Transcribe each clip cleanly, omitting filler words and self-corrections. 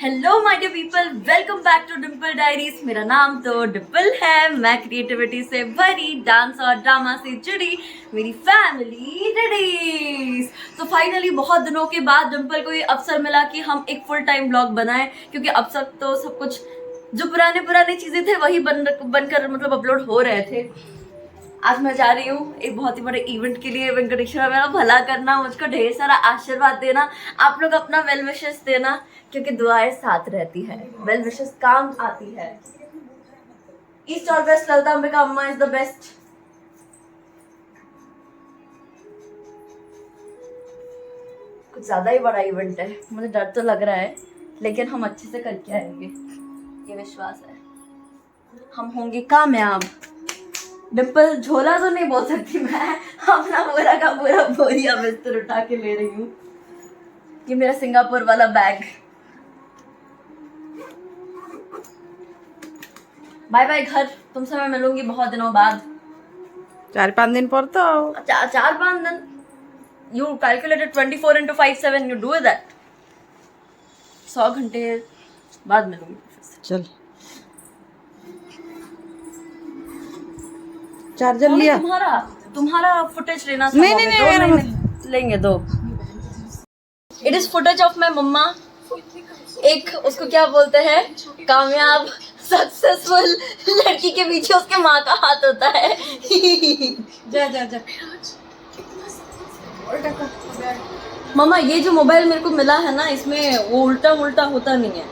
Hello my dear people, welcome back to Dimple Diaries. मेरा नाम तो डिम्पल है। मैं क्रिएटिविटी से भरी, डांस और ड्रामा से जुड़ी मेरी फैमिली रेडीज। तो फाइनली बहुत दिनों के बाद डिम्पल को ये अवसर मिला कि हम एक फुल टाइम ब्लॉग बनाएं, क्योंकि अब तक तो सब कुछ जो पुराने चीजें थे वही बनकर मतलब अपलोड हो रहे थे। आज मैं जा रही हूँ एक बहुत ही बड़े इवेंट के लिए। वेंकटेश्वर मेरा भला करना, मुझको ढेर सारा आशीर्वाद देना, आप लोग अपना वेल विशेस देना, क्योंकि दुआएं साथ रहती है, वेल विशेस काम आती है। ईस्ट और वेस्ट ललिता अंबिका अम्मा इज द बेस्ट। कुछ ज्यादा ही बड़ा इवेंट है, मुझे डर तो लग रहा है, लेकिन हम अच्छे से करके आएंगे, ये विश्वास है। हम होंगे कामयाब। डिम्पल झोला तो नहीं बोल सकती मैं, अपना पूरा का पूरा बोरिया बिस्तर उठा के ले रही हूँ। ये मेरा सिंगापुर वाला बैग। बाय बाय घर, तुमसे मैं मिलूंगी बहुत दिनों बाद। 4-5 दिन पर तो 4-5 दिन। You calculated 24 into 5/7, you do that. 100 घंटे बाद मिलूंगी। चल। चार्जर लिया? तुम्हारा फुटेज लेना था। नहीं, लेंगे दो। It is footage of my mamma. एक उसको क्या बोलते हैं, कामयाब सक्सेसफुल लड़की के पीछे उसके माँ का हाथ होता है। जा मम्मा, ये जो मोबाइल मेरे को मिला है ना, इसमें वो उल्टा होता नहीं है,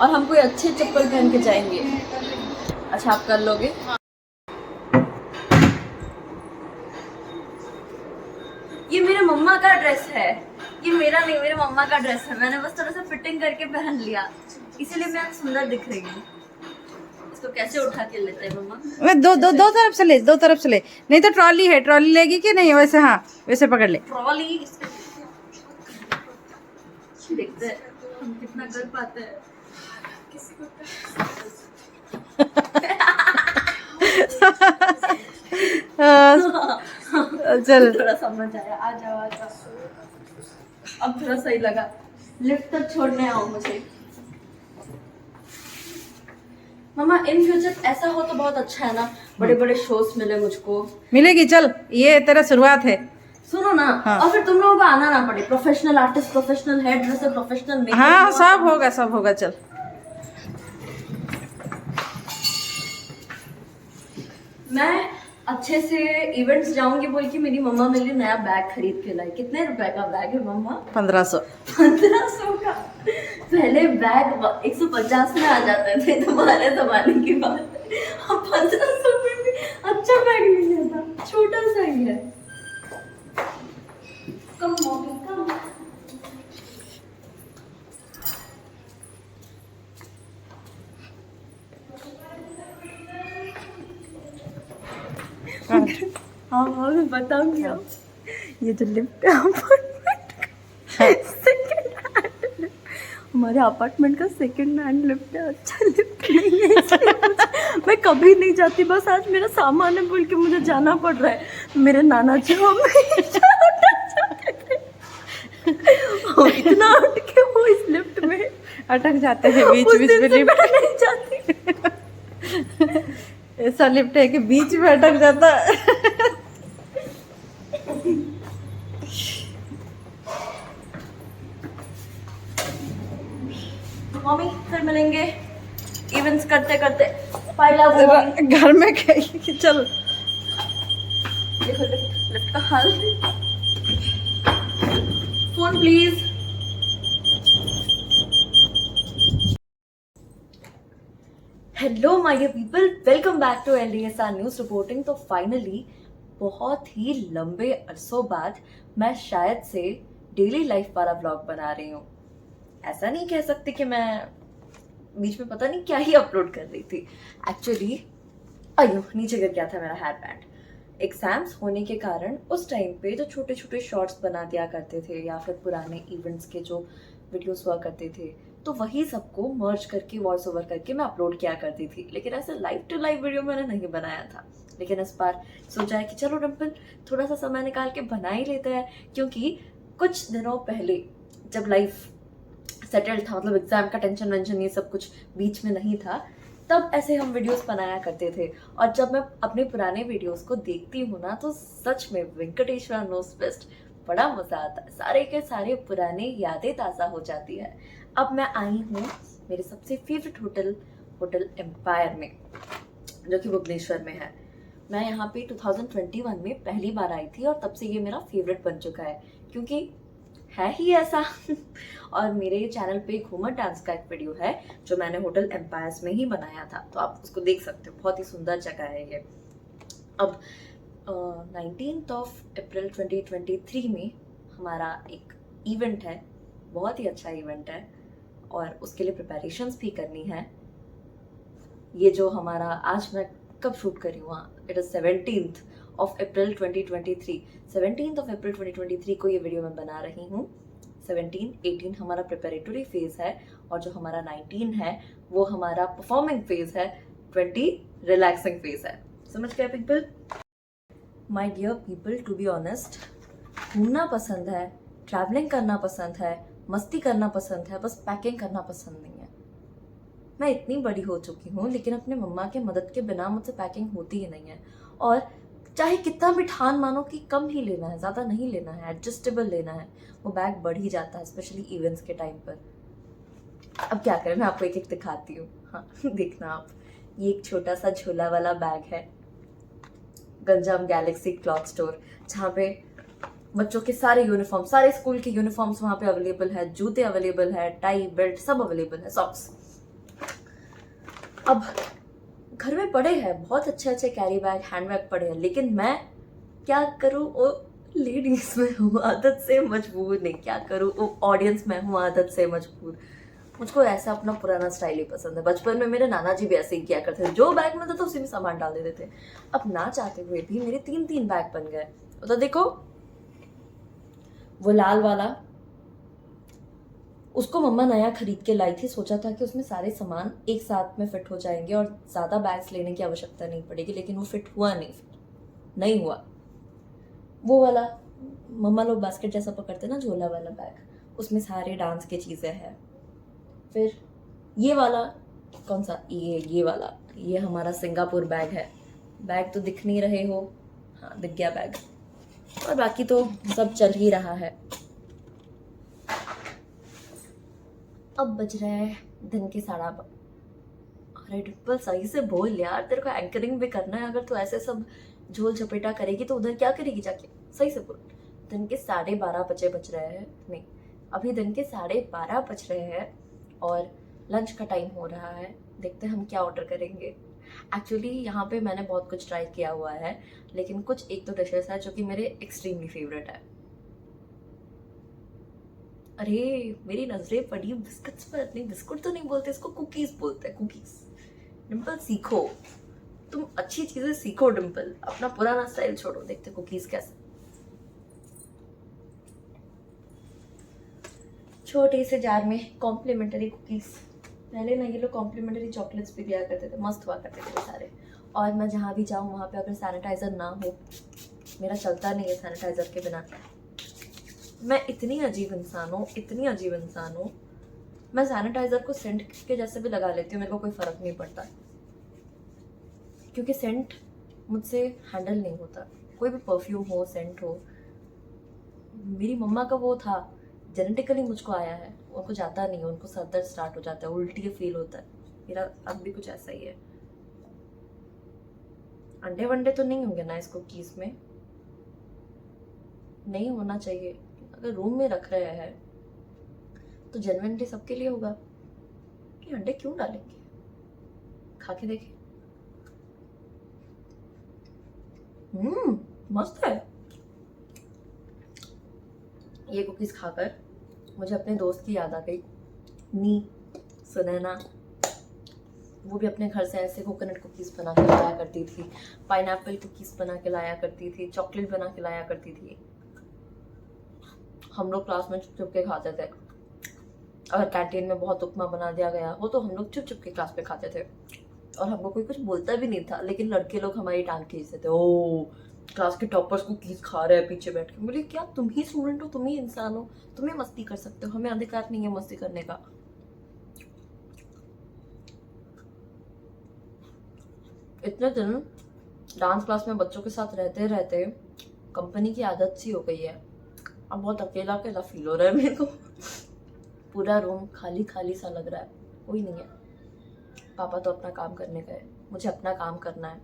और हम कोई अच्छे चप्पल पहन के जाएंगे। अच्छा, आप कर लोगे? ये मेरे मम्मा का ड्रेस है, ये मेरा नहीं, मेरे मम्मा का ड्रेस है। मैंने बस थोड़ा सा फिटिंग करके पहन लिया, इसीलिए मैं सुंदर दिख रही हूँ। इसको कैसे उठा के लेते हैं मम्मा? दो तरफ से ले। नहीं तो ट्रॉली है, ट्रॉली लेगी कि नहीं? वैसे हाँ, वैसे पकड़ ले। ट्रॉली देखते हैं हम कितना कर पाते हैं। चल। थोड़ा समझ आया, आ जाओ। अब थोड़ा सही लगा। लिफ्ट तक छोड़ने आओ मुझे। मम्मा, इन फ्यूचर ऐसा हो तो बहुत अच्छा है ना, बड़े बड़े शोज मिले मुझको। मिलेगी, चल, ये तेरा शुरुआत है। सुनो ना, हाँ। और फिर तुम लोगों को आना ना पड़े। Professional artist, professional hairdresser, professional makeup. हाँ, सब होगा चल। मैं अच्छे से इवेंट्स जाऊंगी बोल के मेरी मम्मा मेरे लिए नया बैग खरीद के लाई। कितने रुपए का बैग है मम्मा? 1500 का। पहले बैग 150 में आ जाते थे तुम्हारे जमाने की बात। अब 1500 में भी अच्छा बैग मिल जाता, छोटा सा ही है। कम मम्मी कम। हाँ, मैं बताऊंगी। अब ये जो लिफ्ट है हमारे अपार्टमेंट का सेकंड हैंड लिफ्ट है। अच्छा लिफ्ट नहीं है, इसलिए मैं कभी नहीं जाती। बस आज मेरा सामान है बोल के मुझे जाना पड़ रहा है। मेरे नाना जी वो इतना उठ के वो इस लिफ्ट में अटक जाते हैं बीच में लिफ्ट नहीं जाती। ऐसा लिफ्ट है कि बीच में अटक जाता है। मम्मी, फिर मिलेंगे इवेंट्स करते करते। पाइला घर में कहीं चल। देखो लिफ्ट का हाल। Phone please. Hello my dear people, welcome back to LDSR news reporting. तो फाइनली बहुत ही लंबे अरसों बाद मैं शायद से डेली लाइफ वाला व्लॉग बना रही हूँ। ऐसा नहीं कह सकती कि मैं बीच में पता नहीं क्या ही अपलोड कर रही थी। एक्चुअली अयो नीचे गिर गया था मेरा हेयर बैंड। एग्जाम्स होने के कारण उस टाइम पे जो छोटे छोटे शॉर्ट्स बना दिया करते थे, या फिर पुराने इवेंट्स के जो वीडियोस हुआ करते थे, तो वही सबको मर्ज करके वॉइस ओवर करके मैं अपलोड किया करती थी। लेकिन ऐसे लाइव टू लाइव वीडियो मैंने नहीं बनाया था। लेकिन इस बार सोचा है कि चलो डिम्पल थोड़ा सा समय निकाल के बना ही लेते हैं, क्योंकि कुछ दिनों पहले जब लाइव सेटल्ड था, मतलब एग्जाम का टेंशन वेंशन ये सब कुछ बीच में नहीं था, तब ऐसे हम वीडियोस बनाया करते थे। और जब मैं अपने पुराने वीडियोस को देखती हूँ ना, तो सच में वेंकटेश्वरा नोस बेस्ट, बड़ा मजा आता है, सारे के सारे पुराने यादें ताज़ा हो जाती है। अब मैं आई हूँ मेरे सबसे फेवरेट होटल, होटल एम्पायर में, जो कि भुवनेश्वर में है। मैं यहाँ पे 2021 में पहली बार आई थी और तब से ये मेरा फेवरेट बन चुका है, क्योंकि है ही ऐसा। और मेरे चैनल पे घूमर डांस का एक वीडियो है जो मैंने होटल एम्पायर्स में ही बनाया था, तो आप उसको देख सकते हो, बहुत ही सुंदर जगह है ये। अब 19 अप्रैल 2023 में हमारा एक इवेंट है, बहुत ही अच्छा इवेंट है, और उसके लिए प्रिपरेशंस भी करनी है। ये जो हमारा आज मैं कब शूट करी हूँ, it is 17th April 2023। 17th अप्रैल 2023 को ये वीडियो मैं बना रही हूँ। 17, 18 हमारा प्रिपरेटरी फेज है, और जो हमारा 19 है वो हमारा परफॉर्मिंग फेज है, 20 रिलैक्सिंग फेज है। समझ गए people? My dear people, to be honest, घूमना पसंद है, ट्रैवलिंग करना पसंद है, मस्ती करना पसंद है, बस पैकिंग करना पसंद नहीं है। मैं इतनी बड़ी हो चुकी हूँ, लेकिन अपने मम्मा के मदद के बिना मुझसे पैकिंग होती ही नहीं है। और चाहे कितना भी ठान मानो कि कम ही लेना है, ज़्यादा नहीं लेना है, एडजस्टेबल लेना है, वो बैग बढ़ ही जाता है, स्पेशली इवेंट्स के टाइम पर। अब क्या करें, मैं आपको एक एक दिखाती हूँ। हाँ देखना आप, ये एक छोटा सा झोला वाला बैग है, गंजाम गैलेक्सी क्लॉथ स्टोर, जहाँ पे बच्चों के सारे यूनिफॉर्म, सारे स्कूल के यूनिफॉर्म्स वहाँ पे अवेलेबल है, जूते अवेलेबल है, टाई बेल्ट सब अवेलेबल है, सॉक्स। अब घर में पड़े हैं बहुत अच्छे अच्छे कैरी बैग, हैंड बैग पड़े हैं, लेकिन मैं क्या करूँ, वो लेडीज में हूँ आदत से मजबूर, नहीं क्या करूँ, वो ऑडियंस में हूँ आदत से मजबूर। मुझको ऐसा अपना पुराना स्टाइल ही पसंद है। बचपन में मेरे नाना जी भी ऐसे ही किया करते थे, जो बैग मिलता था उसी में सामान डाल देते थे। अब ना चाहते हुए भी मेरे 3 बैग बन गए। तो देखो, वो लाल वाला, उसको मम्मा नया खरीद के लाई थी, सोचा था कि उसमें सारे सामान एक साथ में फिट हो जाएंगे और ज़्यादा बैग्स लेने की आवश्यकता नहीं पड़ेगी, लेकिन वो फिट हुआ नहीं हुआ। वो वाला मम्मा लोग बास्केट जैसा पकड़ते ना, झोला वाला बैग, उसमें सारे डांस की चीज़ें हैं। फिर ये वाला, कौन सा, ये वाला, ये हमारा सिंगापुर बैग है। बैग तो दिख नहीं रहे हो, हाँ दिख गया बैग, और बाकी तो सब चल ही रहा है। अब बज रहा है दिन के 12:30। अरे डिम्पल सही से बोल यार, तेरे को एंकरिंग भी करना है, अगर तू ऐसे सब झोल झपेटा करेगी तो उधर क्या करेगी जाके, सही से बोल। दिन के 12:30 बज रहे हैं, नहीं अभी दिन के 12:30 बज रहे हैं, और लंच का टाइम हो रहा है। देखते हैं हम क्या ऑर्डर करेंगे। एक्चुअली यहाँ पे मैंने बहुत कुछ ट्राई किया हुआ है, लेकिन कुछ एक दो डिशेस है जो कि मेरे एक्सट्रीमली फेवरेट है। अरे मेरी नजरें पड़ी बिस्कुट्स पर, नहीं बिस्कुट तो नहीं बोलते इसको, कुकीज बोलते हैं, कुकीज। डिम्पल सीखो, तुम अच्छी चीजें सीखो डिम्पल, अपना पुराना स्टाइल छोड़ो। देखते कुकीज कैसे, छोटे से जार में कॉम्प्लीमेंट्री कुकीज। पहले ना ये लोग कॉम्प्लीमेंट्री चॉकलेट्स भी दिया करते थे, मस्त हुआ करते थे सारे। और मैं जहाँ भी जाऊँ वहाँ पे अगर सैनिटाइजर ना हो, मेरा चलता नहीं है सैनिटाइजर के बिना। मैं इतनी अजीब इंसान हूँ, इतनी अजीब इंसान हूँ, मैं सैनिटाइजर को सेंट के जैसे भी लगा लेती हूँ, मेरे को कोई फर्क नहीं पड़ता, क्योंकि सेंट मुझसे हैंडल नहीं होता। कोई भी परफ्यूम हो, सेंट हो, मेरी मम्मा का वो था, जेनेटिकली मुझको आया है, उनको जाता नहीं है, उनको सर दर्द स्टार्ट हो जाता है, उल्टी फील होता है। मेरा अब भी कुछ ऐसा ही है। अंडे वंडे तो नहीं होंगे ना इस कुकीज में, नहीं होना चाहिए। अगर रूम में रख रहे हैं तो जेन्युइनली सबके लिए होगा। ये अंडे क्यों डालेंगे, खा के देखें। मस्त है। ये कुकीज खाकर मुझे अपने दोस्त की याद आ गई, नी सुनैना। वो भी अपने घर से ऐसे कोकोनट कुकीज बना के लाया करती थी, पाइनएप्पल कुकीज बना के लाया करती थी, चॉकलेट बना के लाया करती थी। हम लोग क्लास में चुप चुप के खाते थे। अगर कैंटीन में बहुत उपमा बना दिया गया हो तो हम लोग चुप चुप के क्लास में खाते थे, और हमको कोई कुछ बोलता भी नहीं था, लेकिन लड़के लोग हमारी टांग खींचते थे, ओ क्लास के टॉपर्स कुकीज खा रहे हैं पीछे बैठ के। बोले क्या तुम ही स्टूडेंट हो, तुम ही इंसान हो, तुम ही मस्ती कर सकते हो, हमें अधिकार नहीं है मस्ती करने का। इतने दिन डांस क्लास में बच्चों के साथ रहते रहते कंपनी की आदत सी हो गई है। अब बहुत अकेला अकेला फील हो रहा है मेरे को। पूरा रूम खाली खाली सा लग रहा है, कोई नहीं है। पापा तो अपना काम करने गए, मुझे अपना काम करना है।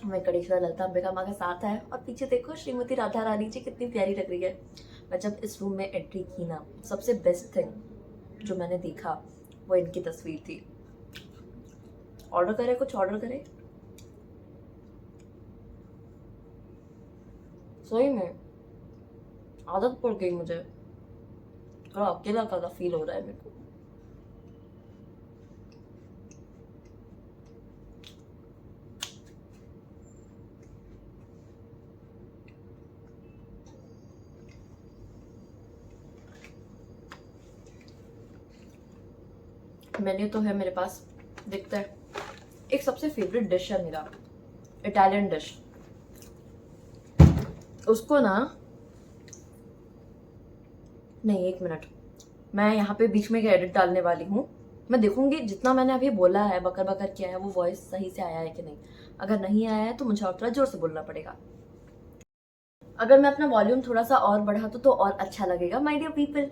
मैं गणेश्वर ललिता अंबिका माँ के साथ है और पीछे देखो श्रीमती राधा रानी जी कितनी प्यारी लग रही है। मैं जब इस रूम में एंट्री की ना, सबसे बेस्ट थिंग जो मैंने देखा वो इनकी तस्वीर थी। ऑर्डर करे, कुछ ऑर्डर करे। सही में आदत पड़ गई मुझे, थोड़ा अकेला अकेला फील हो रहा है मेरे को। मेन्यू तो है मेरे पास, दिखता है। एक सबसे फेवरेट डिश है मेरा, इटालियन डिश। उसको ना, नहीं एक मिनट, मैं यहाँ पे बीच में एक एडिट डालने वाली हूँ। मैं देखूंगी जितना मैंने अभी बोला है, बकर बकर किया है, वो वॉइस सही से आया है कि नहीं। अगर नहीं आया है तो मुझे और थोड़ा जोर से बोलना पड़ेगा। अगर मैं अपना वॉल्यूम थोड़ा सा और बढ़ा तो और अच्छा लगेगा। माय डियर पीपल,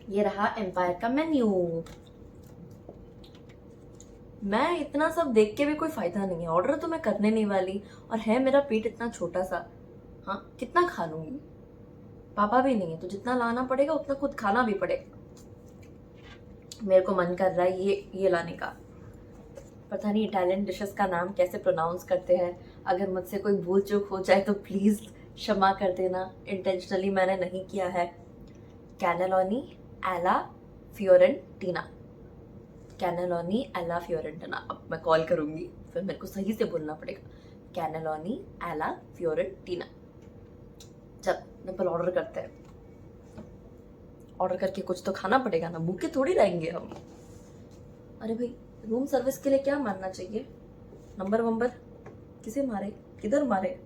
ये रहा एम्पायर का मेन्यू। मैं इतना सब देख के भी कोई फायदा नहीं है, ऑर्डर तो मैं करने नहीं वाली। और है मेरा पेट इतना छोटा सा, हाँ कितना खा लूंगी। पापा भी नहीं है तो जितना लाना पड़ेगा उतना खुद खाना भी पड़ेगा। मेरे को मन कर रहा है ये लाने का। पता नहीं इटालियन डिशेस का नाम कैसे प्रोनाउंस करते हैं। अगर मुझसे कोई भूल चूक हो जाए तो प्लीज क्षमा कर देना, इंटेंशनली मैंने नहीं किया है। कैनेलोनी एला फियोरेंटीना, कैनेलोनी एला फियोरेंटीना। अब मैं कॉल करूंगी फिर मेरे को सही से बोलना पड़ेगा। कैनेलोनी एला फियोरेंटीना। चल नंबर ऑर्डर करते हैं। ऑर्डर करके कुछ तो खाना पड़ेगा ना, भूखे थोड़ी रहेंगे हम। अरे भाई रूम सर्विस के लिए क्या मारना चाहिए, नंबर वंबर किसे मारे, किधर मारे,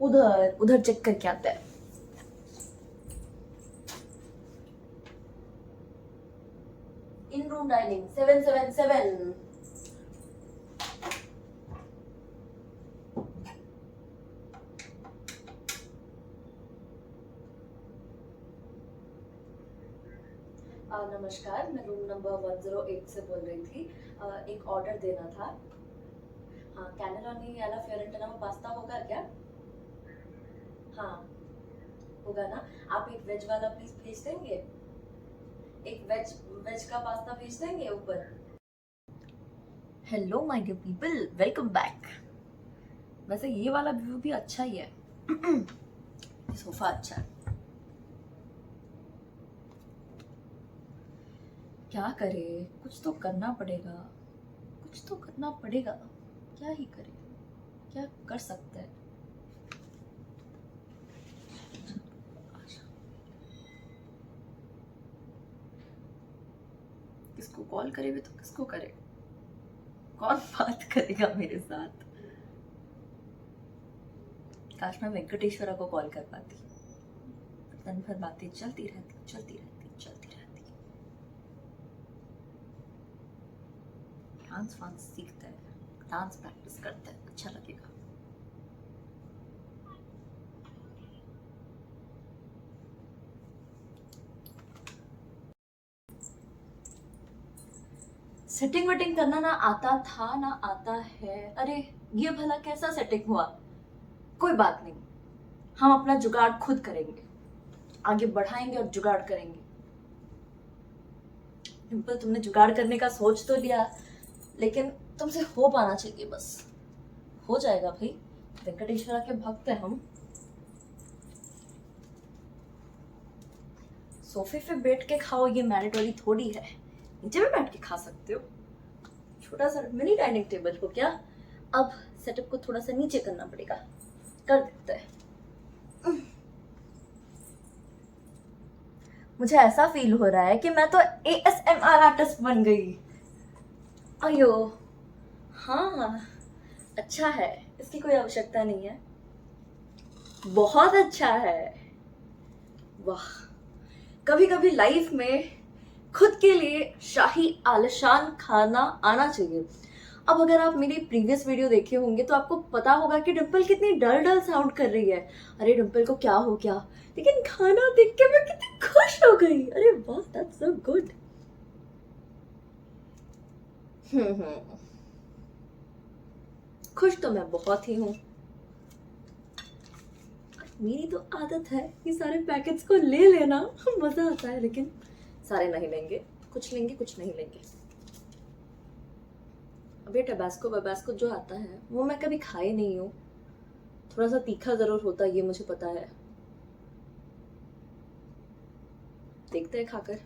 उधर उधर चेक करके आते हैं। In room dining 777। नमस्कार, मैं रूम नंबर 108 से बोल रही थी। एक ऑर्डर देना था। हाँ, कैनेलोनी एला फियोरेंटीना में पास्ता होगा क्या? हाँ होगा ना। आप एक वेज वाला प्लीज भेज देंगे, एक वेज का पास्ता भेज देंगे ऊपर। Hello my dear people, welcome back. वैसे ये वाला व्यू भी अच्छा ही है। सोफा अच्छा है। क्या करे, कुछ तो करना पड़ेगा, कुछ तो करना पड़ेगा। क्या ही करे, क्या कर सकते हैं। किसको कॉल करे भी तो किसको करे, कौन बात करेगा मेरे साथ। काश मैं वेंकटेश्वरा को कॉल कर पाती, दिन भर बातें चलती रहती चलती रहती चलती रहती। डांस वांस सीखता है, डांस प्रैक्टिस करता है, अच्छा लगेगा। सेटिंग वेटिंग करना ना आता था ना आता है। अरे ये भला कैसा सेटिंग हुआ? कोई बात नहीं, हम अपना जुगाड़ खुद करेंगे, आगे बढ़ाएंगे और जुगाड़ करेंगे। डिम्पल तुमने जुगाड़ करने का सोच तो लिया, लेकिन तुमसे हो पाना चाहिए। बस हो जाएगा भाई, वेंकटेश्वरा के भक्त हैं हम। सोफे पे बैठ के खाओ ये मैंडेटरी थोड़ी है, नीचे भी बैठ के खा सकते हो। छोटा सा मिनी डाइनिंग टेबल को क्या, अब सेटअप को थोड़ा सा नीचे करना पड़ेगा, कर देते हैं। मुझे ऐसा फील हो रहा है कि मैं तो ASMR आर्टिस्ट बन गई। अयो हाँ, अच्छा है, इसकी कोई आवश्यकता नहीं है। बहुत अच्छा है। वाह, कभी कभी लाइफ में खुद के लिए शाही आलिशान खाना आना चाहिए। अब अगर आप मेरी प्रीवियस वीडियो देखे होंगे तो आपको पता होगा कि डिम्पल कितनी डल डल साउंड कर रही है। अरे डिम्पल को क्या हो गया, लेकिन खाना देख के मैं कितनी खुश हो गई। अरे वाह, दैट्स सो गुड। हम्म, खुश तो मैं बहुत ही हूँ। मेरी तो आदत है ये सारे पैकेट्स को ले लेना, मजा आता है, लेकिन सारे नहीं लेंगे, कुछ नहीं लेंगे। अब ये टबास्को वबास्को जो आता है वो मैं कभी खाई नहीं हूँ। थोड़ा सा तीखा जरूर होता है, ये मुझे पता है। देखते हैं खाकर।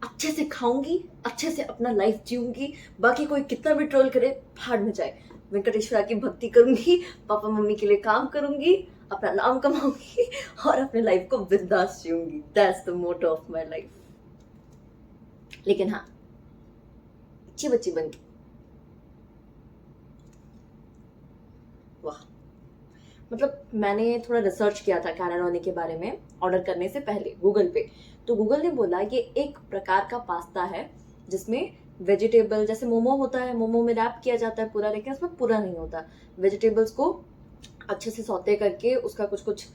अच्छे से खाऊंगी, अच्छे से अपना लाइफ जीऊंगी, बाकी कोई कितना भी ट्रोल करे भाड़ में जाए। वेंकटेश्वरा की भक्ति करूंगी, पापा मम्मी के लिए काम करूंगी, अपना नाम कमाऊंगी और अपने लाइफ को बिंदास जीऊंगी। That's the motto of my life. लेकिन हाँ, अच्छी बच्ची बन गई। वाह, मतलब मैंने थोड़ा रिसर्च किया था कैनारोनी के बारे में ऑर्डर करने से पहले गूगल पे। तो गूगल ने बोला ये एक प्रकार का पास्ता है जिसमें वेजिटेबल, जैसे मोमो होता है, मोमो में रैप किया जाता है पूरा, लेकिन उसमें पूरा नहीं होता। वेजिटेबल्स को अच्छे से सौते करके उसका कुछ कुछ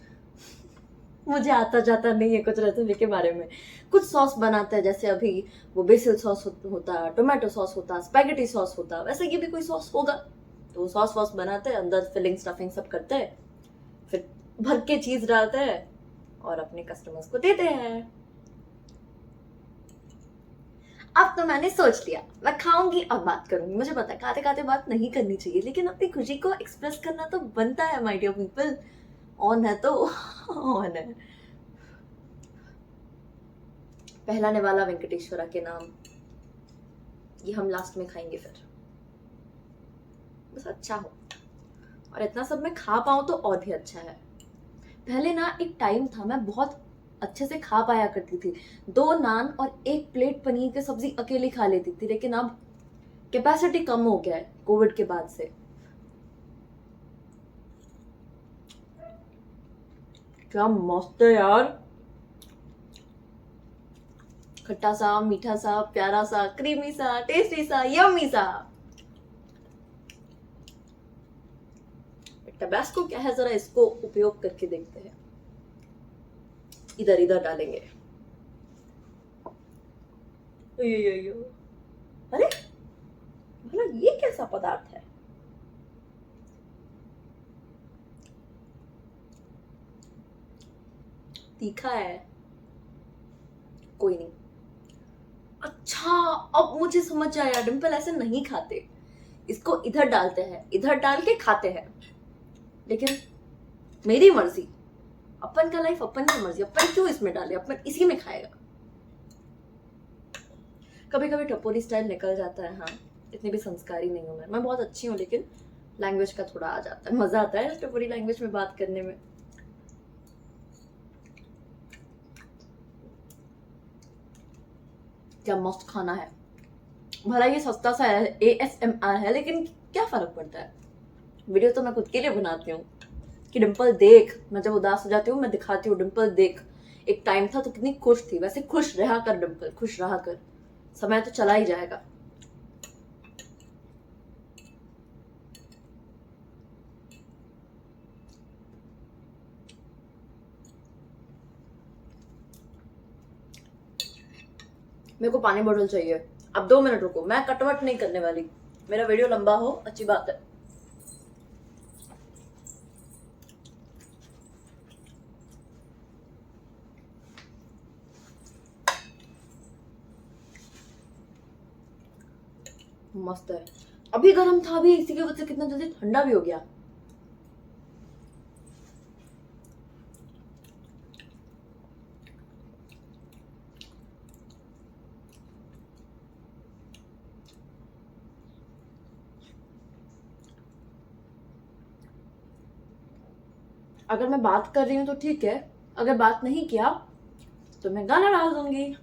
मुझे आता जाता नहीं है कुछ रेसिपी के बारे में। कुछ सॉस बनाता है, जैसे अभी वो बेसिल सॉस होता, टोमेटो सॉस होता, स्पैगेटी सॉस होता, वैसे ये भी कोई सॉस होगा। तो सॉस वॉस बनाते हैं, अंदर फिलिंग स्टफिंग सब करते हैं, फिर भर के चीज डालते हैं और अपने कस्टमर्स को देते हैं। अब तो मैंने सोच लिया मैं खाऊंगी और बात करूंगी। मुझे पता है खाते खाते बात नहीं करनी चाहिए, लेकिन अपनी खुशी को एक्सप्रेस करना तो बनता है माय डियर पीपल। ऑन है तो ऑन है। पहला निवाला वेंकटेश्वरा के नाम, ये हम लास्ट में खाएंगे फिर। बस अच्छा हो और इतना सब मैं खा पाऊं तो और भी अच्छा है। पहले ना एक टाइम था मैं बहुत अच्छे से खा पाया करती थी, 2 नान और 1 प्लेट पनीर की सब्जी अकेले खा लेती थी, लेकिन अब कैपेसिटी कम हो गया है कोविड के बाद से। क्या मस्त है यार, खट्टा सा, मीठा सा, प्यारा सा, क्रीमी सा, टेस्टी सा, यम्मी सा। टबास्को क्या है, जरा इसको उपयोग करके देखते हैं। इधर इधर डालेंगे। अरे भला ये कैसा पदार्थ है? तीखा है, कोई नहीं। अच्छा, अब मुझे समझ आया, डिम्पल ऐसे नहीं खाते, इसको इधर डालते हैं, इधर डाल के खाते हैं। लेकिन मेरी मर्जी, अपन का लाइफ अपन की मर्जी, अपन क्यों इसमें डाले, अपन इसी में खाएगा। कभी कभी टपोरी स्टाइल निकल जाता है। हाँ, इतनी भी संस्कारी नहीं हूं मैं बहुत अच्छी हूँ, लेकिन लैंग्वेज का थोड़ा आ जाता है, मजा आता है टपोरी लैंग्वेज में बात करने में। क्या मस्त खाना है। भला ये सस्ता सा है, ASMR है, लेकिन क्या फर्क पड़ता है। वीडियो तो मैं खुद के लिए बनाती हूँ कि डिम्पल देख, मैं जब उदास हो जाती हूँ मैं दिखाती हूँ, डिम्पल देख एक टाइम था तो कितनी खुश थी, वैसे खुश रहा कर डिम्पल, खुश रहा कर, समय तो चला ही जाएगा। मेरे को पानी बोतल चाहिए। अब 2 मिनट रुको, मैं कटवट नहीं करने वाली, मेरा वीडियो लंबा हो अच्छी बात है। मस्त है। अभी गर्म था, अभी इसी की वजह से कितना जल्दी ठंडा भी हो गया। अगर मैं बात कर रही हूँ तो ठीक है, अगर बात नहीं किया तो मैं गाना डाल दूंगी।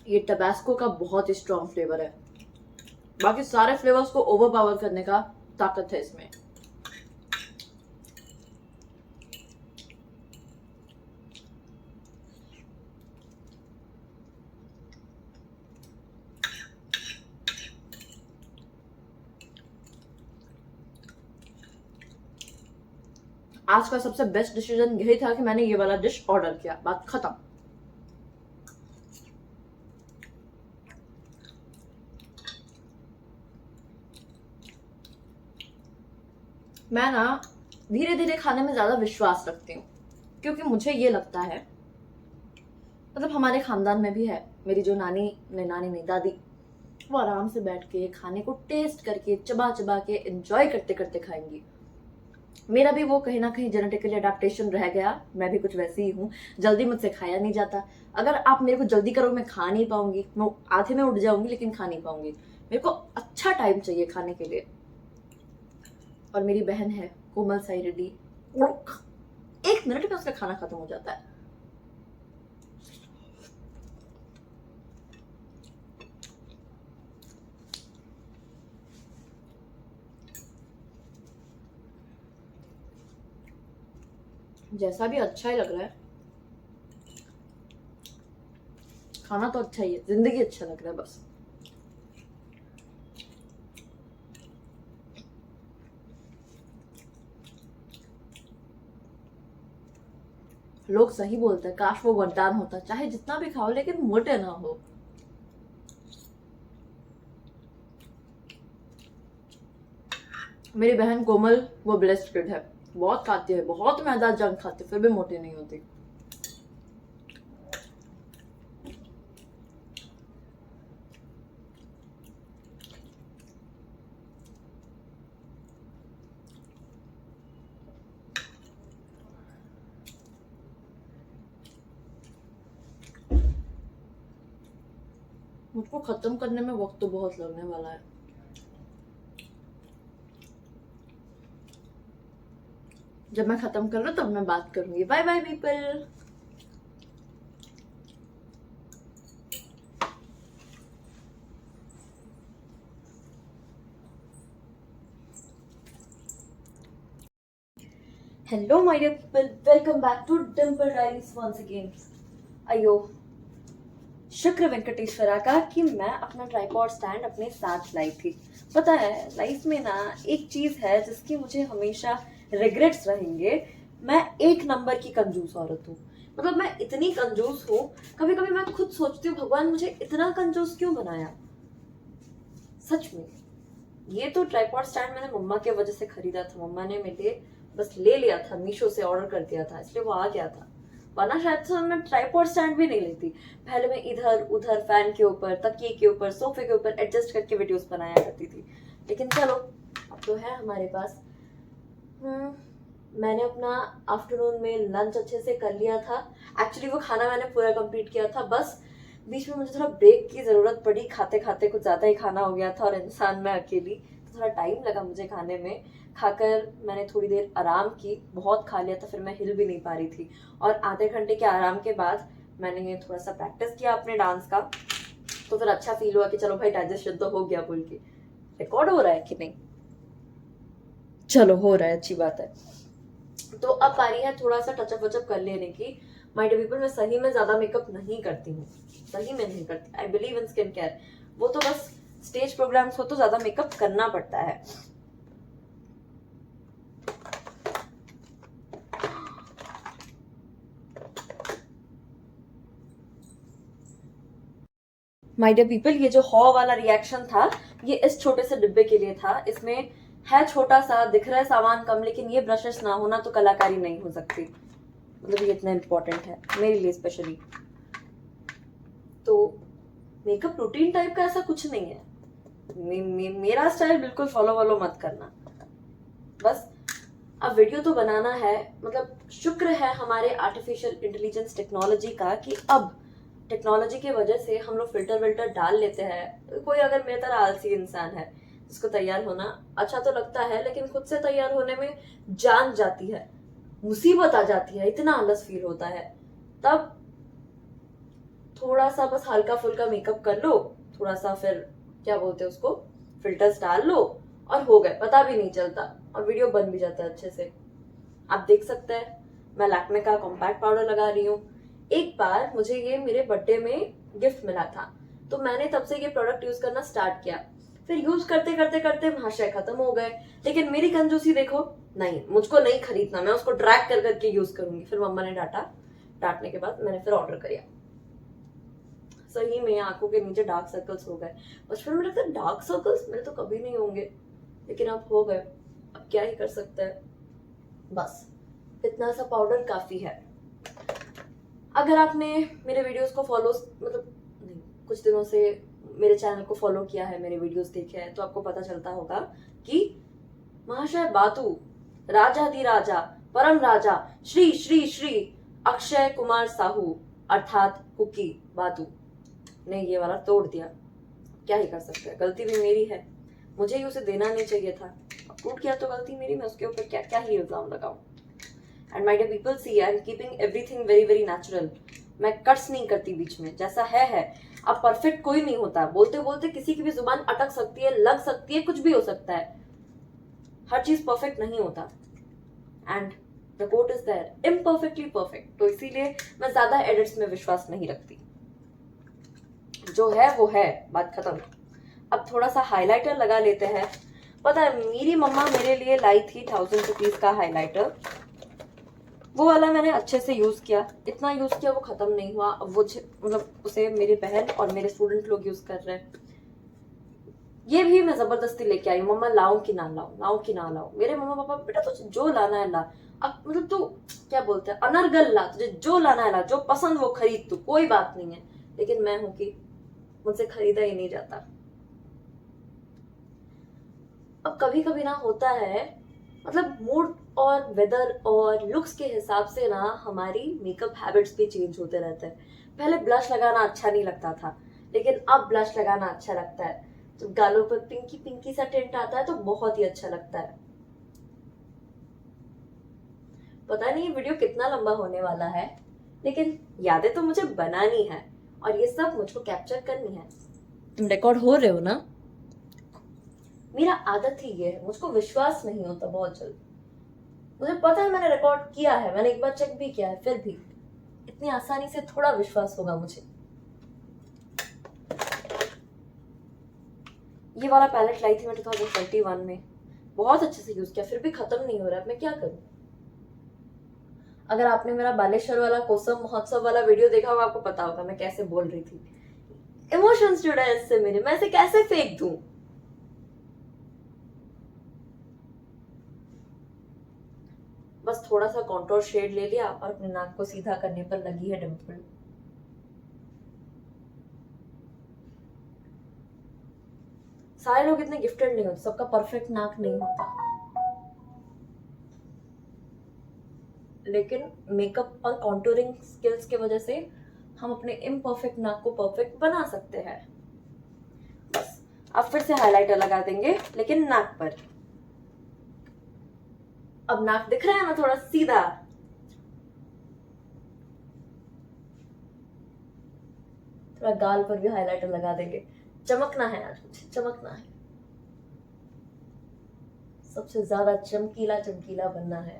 ये टबास्को का बहुत ही स्ट्रॉन्ग फ्लेवर है, बाकी सारे फ्लेवर्स को ओवरपावर करने का ताकत है इसमें। आज का सबसे बेस्ट डिसीजन यही था कि मैंने ये वाला डिश ऑर्डर किया, बात खत्म। मैं ना धीरे धीरे खाने में ज्यादा विश्वास रखती हूँ, क्योंकि मुझे ये लगता है, मतलब हमारे खानदान में भी है, मेरी जो नानी नहीं दादी, वो आराम से बैठ के खाने को टेस्ट करके चबा चबा के एंजॉय करते करते खाएंगी। मेरा भी वो कहीं ना कहीं जेनेटिकली अडेप्टेशन रह गया, मैं भी कुछ वैसी ही हूँ, जल्दी मुझसे खाया नहीं जाता। अगर आप मेरे को जल्दी करो मैं खा नहीं पाऊंगी, मैं आधे में उठ जाऊंगी लेकिन खा नहीं पाऊंगी। मेरे को अच्छा टाइम चाहिए खाने के लिए। और मेरी बहन है कोमल साई रेड्डी, 1 मिनट में उसका खाना खत्म हो जाता है। जैसा भी अच्छा ही लग रहा है, खाना तो अच्छा ही है, जिंदगी अच्छा लग रहा है बस। लोग सही बोलते हैं, काश वो वरदान होता, चाहे जितना भी खाओ लेकिन मोटे ना हो। मेरी बहन कोमल वो ब्लेस्ड किड है, बहुत खाती है, बहुत मैदा जंक खाती है, फिर भी मोटी नहीं होती। मुझको खत्म करने में वक्त तो बहुत लगने वाला है। जब मैं खत्म कर लूं तब मैं बात करूंगी। Bye bye people. Hello my dear people, welcome back to Dimple Diaries once again. अयो शुक्र वेंकटेश्वरा का कि मैं अपना ट्राइपॉड स्टैंड अपने साथ लाई थी। पता है लाइफ में ना एक चीज है जिसकी मुझे हमेशा रिग्रेट्स रहेंगे, मैं 1 नंबर की कंजूस औरत हूँ। मतलब मैं इतनी कंजूस हूँ, कभी कभी मैं खुद सोचती हूँ भगवान मुझे इतना कंजूस क्यों बनाया। सच में ये तो ट्राइपॉड स्टैंड मैंने मम्मा की वजह से खरीदा था, मम्मा ने मेरे लिए बस ले लिया था, मीशो से ऑर्डर कर दिया था, इसलिए वो आ गया था, वरना शायद से मैं ट्राइपॉड स्टैंड भी नहीं लेती। पहले मैं इधर उधर फैन के ऊपर, तकिए के ऊपर, सोफे के ऊपर एडजस्ट करके वीडियोस बनाया करती थी, लेकिन चलो अब तो है हमारे पास। मैंने अपना आफ्टरनून में लंच अच्छे से कर लिया था। एक्चुअली वो खाना मैंने पूरा कंप्लीट किया था, बस बीच में मुझे थोड़ा ब्रेक की जरूरत पड़ी, खाते खाते कुछ ज्यादा ही खाना हो गया था और इंसान मैं अकेली, तो थोड़ा टाइम लगा मुझे खाने में। खाकर मैंने थोड़ी देर आराम की, बहुत खा लिया था, फिर मैं हिल भी नहीं पा रही थी। और आधे घंटे के आराम के बाद मैंने थोड़ा सा प्रैक्टिस किया अपने डांस का, तो फिर अच्छा फील हुआ कि चलो भाई डाइजेशन तो हो गया। बोल के रिकॉर्ड हो रहा है कि नहीं, चलो हो रहा है, अच्छी बात है। तो अब बारी है थोड़ा सा टचअप वचअप कर लेने की। माय डियर पीपल, मैं सही में ज्यादा मेकअप नहीं करती हूँ, सही में नहीं करती। I believe in skin care, वो तो बस स्टेज प्रोग्राम्स हो तो ज्यादा मेकअप करना पड़ता है। माय डियर पीपल, ये जो हॉ वाला रिएक्शन था ये इस छोटे से डिब्बे के लिए था। इसमें है छोटा सा, दिख रहा है सामान कम, लेकिन ये ब्रशेस ना होना तो कलाकारी नहीं हो सकती। मतलब ये इतना इम्पोर्टेंट है मेरे लिए स्पेशली। तो मेकअप रूटीन टाइप का ऐसा कुछ नहीं है, मेरा स्टाइल बिल्कुल फॉलो वॉलो मत करना। बस अब वीडियो तो बनाना है, मतलब शुक्र है हमारे आर्टिफिशियल इंटेलिजेंस टेक्नोलॉजी का कि अब टेक्नोलॉजी की वजह से हम लोग फिल्टर विल्टर डाल लेते हैं। कोई अगर मेरे तरह आलसी इंसान है जिसको तैयार होना अच्छा तो लगता है, लेकिन खुद से तैयार होने में जान जाती है, मुसीबत आ जाती है, इतना आलस फील होता है, तब थोड़ा सा बस हल्का फुल्का मेकअप कर लो, थोड़ा सा फिर क्या बोलते हैं उसको, फिल्टर्स डाल लो और हो गए, पता भी नहीं चलता और वीडियो बन भी जाता है अच्छे से। आप देख सकते हैं मैं लैक्मे का कॉम्पैक्ट पाउडर लगा रही हूँ। एक बार मुझे ये मेरे बर्थडे में गिफ्ट मिला था, तो मैंने तब से ये प्रोडक्ट यूज करना स्टार्ट किया। फिर यूज करते करते करते महाशय खत्म हो गए, लेकिन मेरी कंजूसी देखो, नहीं मुझको नहीं खरीदना, मैं उसको ड्रैग कर करके यूज करूंगी। फिर मम्मा ने डांटा, डांटने के बाद मैंने फिर ऑर्डर किया। सही में आंखों के नीचे डार्क सर्कल्स हो गए। बचपन में लगता डार्क सर्कल्स मेरे तो कभी नहीं होंगे, लेकिन अब हो गए, अब क्या ही कर सकते हैं। बस इतना सा पाउडर काफी है। अगर आपने मेरे वीडियोस को फॉलो, मतलब नहीं, कुछ दिनों से मेरे चैनल को फॉलो किया है, मेरे वीडियोस देखे हैं, तो आपको पता चलता होगा कि महाशय बातू, राजाधिराजा, परम राजा, श्री श्री श्री अक्षय कुमार साहू अर्थात कुकी बातू ने ये वाला तोड़ दिया। क्या ही कर सकते हैं, गलती भी मेरी है, मुझे ही उसे देना नहीं चाहिए था। अब टूट गया तो गलती मेरी, मैं उसके ऊपर क्या क्या ही इल्जाम लगाऊं। And my dear people, see I am keeping everything very very natural. मैं कट्स नहीं करती बीच में, जैसा है। अब परफेक्ट कोई नहीं होता, बोलते बोलते किसी की भी जुबान अटक सकती है, लग सकती है, कुछ भी हो सकता है। हर चीज परफेक्ट नहीं होता। And the quote is there, imperfectly perfect. तो इसीलिए मैं ज्यादा एडिट्स में विश्वास नहीं रखती, जो है वो है, बात खत्म। अब थोड़ा सा हाइलाइटर लगा लेते हैं। पता है मेरी मम्मा मेरे लिए लाई थी 1000 रुपीज का हाइलाइटर, वो वाला मैंने अच्छे से यूज किया, इतना यूज किया वो खत्म नहीं हुआ। अब वो मतलब उसे मेरी बहन और मेरे स्टूडेंट लोग यूज कर रहे हैं। ये भी मैं जबरदस्ती लेके आई, मम्मा लाऊं कि ना लाऊं, लाऊं कि ना लाऊं। मेरे मम्मा पापा, बेटा तुझे जो लाना है ला। अब मतलब तू क्या बोलते हैं, अनर्गल ला, तुझे जो लाना है ला, जो पसंद वो खरीद तू, कोई बात नहीं है। लेकिन मैं हूं कि मुझसे खरीदा ही नहीं जाता। अब कभी कभी ना होता है, मतलब मूड और वेदर और लुक्स के हिसाब से ना हमारी मेकअप हैबिट्स भी चेंज होते रहते हैं। पहले ब्लश लगाना अच्छा नहीं लगता था, लेकिन अब ब्लश लगाना अच्छा लगता है। तो गालों पर पिंकी पिंकी सा टिंट आता है तो बहुत ही अच्छा लगता है। पता नहीं ये वीडियो कितना लंबा होने वाला है, लेकिन यादें तो मुझे बनानी है और ये सब मुझको कैप्चर करनी है। तुम रिकॉर्ड हो रहे हो ना? मेरा आदत ही ये है, मुझको विश्वास नहीं होता बहुत जल्द। मुझे पता है मैंने रिकॉर्ड किया है, मैंने एक बार चेक भी किया है, फिर भी इतनी आसानी से थोड़ा विश्वास होगा मुझे। ये वाला पैलेट लाई थी मैं 2021 में, बहुत अच्छे से यूज किया, फिर भी खत्म नहीं हो रहा है, मैं क्या करूं। अगर आपने मेरा बालेश्वर वाला कोसम महोत्सव वाला वीडियो देखा होगा, आपको पता होगा मैं कैसे बोल रही थी। इमोशंस जुड़ा है इससे मेरे, मैं इसे कैसे फेंक दूं। बस थोड़ा सा कॉन्टोर शेड ले लिया और अपने नाक को सीधा करने पर लगी है डिम्पल। सारे लोग इतने गिफ्टेड नहीं होते, सबका परफेक्ट नाक नहीं होता, लेकिन मेकअप और कॉन्टूरिंग स्किल्स के वजह से हम अपने इम्परफेक्ट नाक को परफेक्ट बना सकते हैं। बस अब फिर से हाइलाइटर लगा देंगे, लेकिन नाक पर। अब नाक दिख रहा है ना थोड़ा सीधा। थोड़ा गाल पर भी हाइलाइटर लगा देंगे, चमकना है आज, मुझे चमकना है, सबसे ज्यादा चमकीला चमकीला बनना है।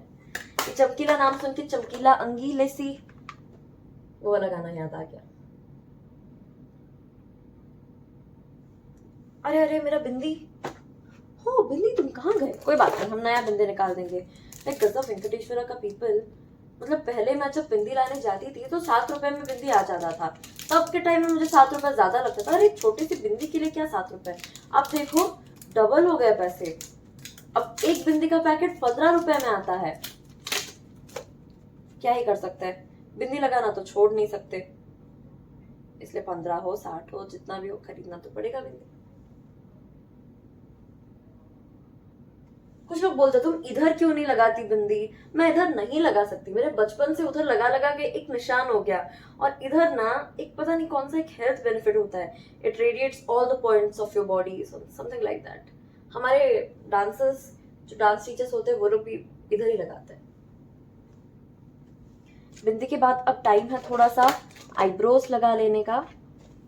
ये चमकीला नाम सुन के चमकीला अंगीले सी वो वाला गाना याद आ गया। अरे अरे मेरा बिंदी, हो बिंदी तुम कहाँ गए? कोई बात नहीं, हम नया बिंदी निकाल देंगे। बिकॉज ऑफ वेंकटेश्वरा का पीपल, मतलब पहले मैं जब बिंदी लाने जाती थी तो 7 रुपए में बिंदी आ जाता था। तब के टाइम में मुझे 7 रुपए ज्यादा लगता था, अरे छोटी सी बिंदी के लिए क्या 7 रुपए। अब देखो डबल हो गए पैसे, अब एक बिंदी का पैकेट 15 रुपए में आता है। क्या ही कर सकते हैं, बिंदी लगाना तो छोड़ नहीं सकते, इसलिए 15 हो 60 हो जितना भी हो खरीदना तो पड़ेगा बिंदी। कुछ लोग बोलते तुम इधर क्यों नहीं लगाती बिंदी, मैं इधर नहीं लगा सकती, मेरे बचपन से उधर लगा लगा के एक निशान हो गया। और इधर ना एक पता नहीं कौन सा एक हेल्थ बेनिफिट होता है, it radiates all the points of your body, something like that. हमारे डांसर्स, जो डांस टीचर्स होते हैं, वो लोग भी इधर ही लगाते हैं। बिंदी के बाद अब टाइम है थोड़ा सा आईब्रोज लगा लेने का।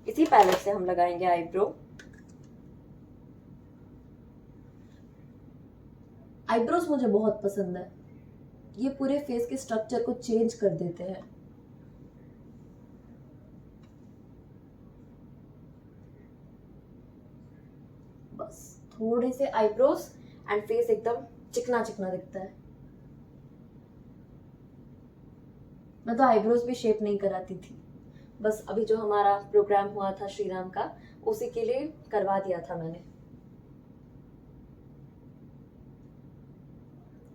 इसी पैलेट से हम लगाएंगे आईब्रो। आईब्रोज मुझे बहुत पसंद है, ये पूरे फेस के स्ट्रक्चर को चेंज कर देते हैं। बस थोड़े से आईब्रोज एंड फेस एकदम चिकना चिकना दिखता है। मैं तो आईब्रोज भी शेप नहीं कराती थी, बस अभी जो हमारा प्रोग्राम हुआ था श्रीराम का, उसी के लिए करवा दिया था मैंने।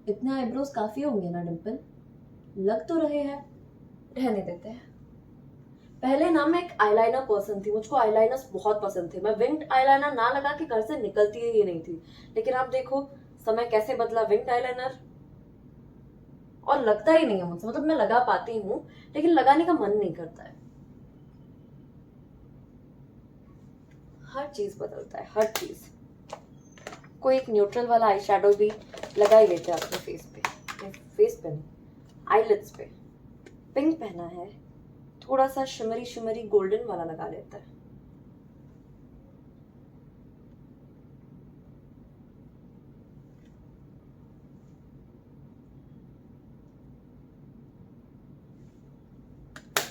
इतने आईब्रोज काफी होंगे ना डिम्पल? लग तो रहे हैं, रहने देते हैं। पहले ना मैं एक आईलाइनर पर्सन थी, मुझको आईलाइनर्स बहुत पसंद थे। मैं विंग्ड आईलाइनर ना लगा के घर से निकलती ही नहीं थी। लेकिन आप देखो समय कैसे बदला, विंग्ड आईलाइनर और लगता ही नहीं है मुझसे। मतलब मैं लगा पाती हूँ लेकिन लगाने का मन नहीं करता है। हर चीज बदलता है, हर चीज। कोई एक न्यूट्रल वाला आई शैडो भी लगा ही लेते हैं अपने फेस पे नहीं, आईलिड्स पे। पिंक पहना है, थोड़ा सा शिमरी शिमरी गोल्डन वाला लगा लेता है।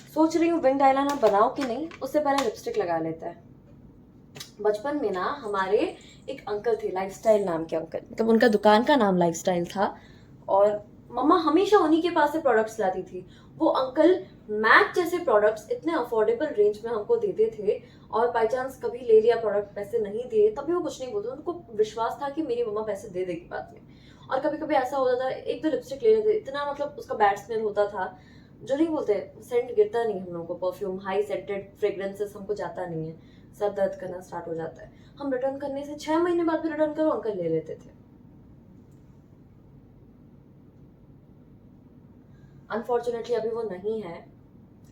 सोच रही हूँ विंग्ड आईलाइनर बनाओ कि नहीं, उससे पहले लिपस्टिक लगा लेता है। बचपन में ना हमारे एक अंकल थे, लाइफस्टाइल नाम के अंकल, मतलब उनका दुकान का नाम लाइफस्टाइल था, और मम्मा हमेशा उन्हीं के पास से प्रोडक्ट्स लाती थी। वो अंकल मैक जैसे प्रोडक्ट्स इतने अफोर्डेबल रेंज में हमको देते थे, और बाई चांस कभी ले लिया प्रोडक्ट, पैसे नहीं दिए, तभी वो कुछ नहीं बोलते। उनको विश्वास था कि मेरी मम्मा पैसे दे देगी बाद में। और कभी कभी ऐसा होता था, एक दो लिपस्टिक ले लेते, इतना मतलब उसका बैड स्मेल होता था, जो नहीं बोलते, सेंट गिरता नहीं हम लोगों को, परफ्यूम हाई सेंटेड फ्रेग्रेंसेस हमको जाता नहीं है, सर दर्द करना स्टार्ट हो जाता है। हम रिटर्न करने से 6 महीने बाद भी रिटर्न करो, अंकल ले लेते थे। अनफॉर्चुनेटली अभी वो नहीं है,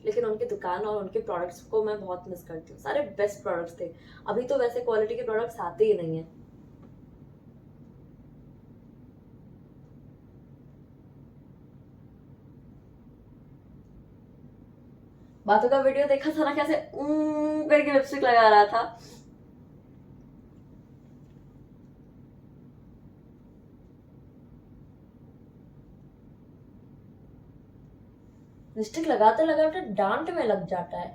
लेकिन उनकी दुकान और उनके प्रोडक्ट्स को मैं बहुत मिस करती हूँ। सारे बेस्ट प्रोडक्ट्स थे। अभी तो वैसे क्वालिटी के प्रोडक्ट्स आते ही नहीं है। बातों का वीडियो देखा था ना, कैसे करके लिपस्टिक लगा रहा था। लिपस्टिक लगाते लगाते डांट में लग जाता है।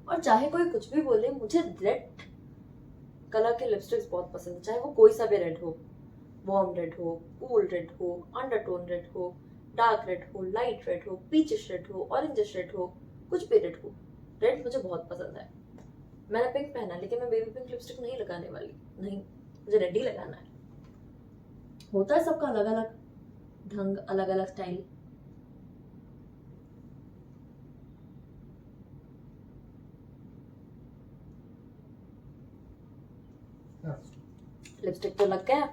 और चाहे कोई कुछ भी बोले, मुझे रेड कलर के लिपस्टिक्स बहुत पसंद है, चाहे वो कोई सा भी रेड हो, वार्म रेड हो, कूल रेड हो, अंडरटोन रेड हो, डार्क रेड हो, लाइट रेड हो, पीचिश रेड हो, ऑरेंजिश रेड हो, कुछ भी रेड हो, रेड मुझे बहुत पसंद है। मैंने पिंक पहना, लेकिन मैं बेबी पिंक लिपस्टिक नहीं लगाने वाली, नहीं, मुझे रेड ही लगाना है। होता है सबका अलग अलग ढंग, अलग अलग स्टाइल। लिपस्टिक तो लग गया,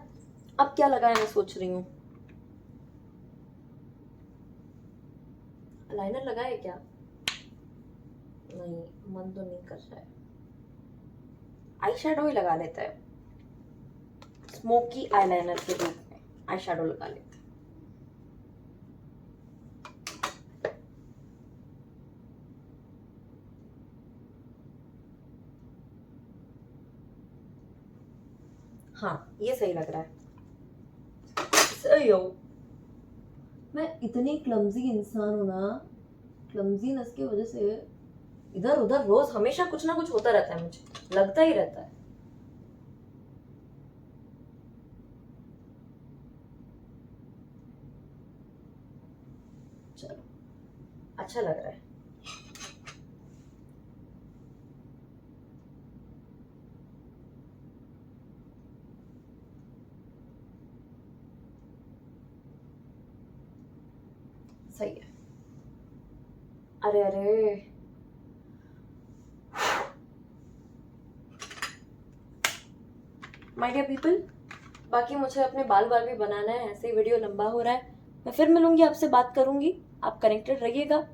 अब क्या लगाए मैं सोच रही हूँ। लाइनर लगाए क्या? नहीं, मन तो नहीं कर रहा है। आई शैडो ही लगा लेता है, स्मोकी आईलाइनर के रूप में आई शैडो लगा लेते हैं। हाँ, ये सही लग रहा है, सही हो। मैं इतनी क्लमजी इंसान हूं ना, क्लमजीनेस की वजह से इधर उधर रोज हमेशा कुछ ना कुछ होता रहता है, मुझे लगता ही रहता है। चलो, अच्छा लग रहा है। सही है। अरे अरे, माय डियर पीपल, बाकी मुझे अपने बाल भी बनाना है, ऐसे ही वीडियो लंबा हो रहा है। मैं फिर मिलूंगी आपसे, बात करूंगी। आप कनेक्टेड रहिएगा।